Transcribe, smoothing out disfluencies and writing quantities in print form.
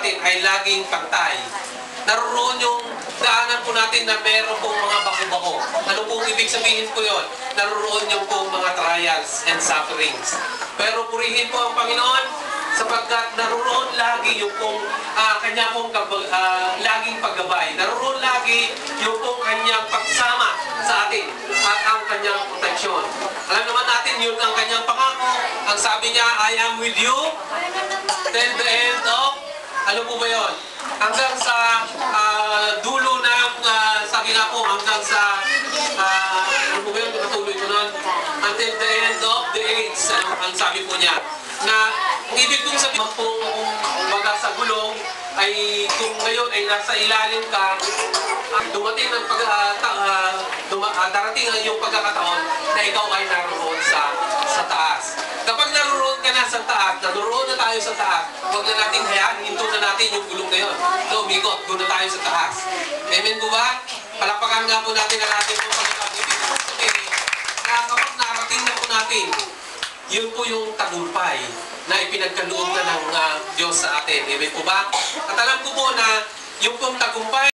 natin ay laging pantay. Naroon yung daanan po natin na meron pong mga bako-bako. Ano pong ibig sabihin po yun? Naroon yung pong mga trials and sufferings. Pero purihin po ang Panginoon sapagkat naroon lagi yung pong kanya pong laging paggabay. Naroon lagi yung pong kanyang pagsama sa atin at ang kanyang proteksyon. Alam naman natin yun ang kanyang pangako. Ang sabi niya, I am with you till the end of, ano po ba yun? Hanggang sa dulo ng, sabi nga po, hanggang sa, ano po ba yun? Nakatuloy ko nun. Until the end of the age, ang sabi po niya. Na, ang ibig kong sabihin po, baga sa gulong, ay kung ngayon ay nasa ilalim ka, dumating ng darating ang iyong pagkakataon na ikaw ay naroon sa taas. Kapag naroon ka na sa taas, naroon na tayo sa taas, huwag na natin hayaan, hinto na natin yung gulong na yun. So, umigot, doon na tayo sa taas. Amen po ba? Palakpakan nga po natin ang ating po pagkakabibig. Na kapag narating na po natin, yun po yung tagumpay na ipinagkaloob na ng Diyos sa atin. Amen po ba? At alam ko po na yung pong tagumpay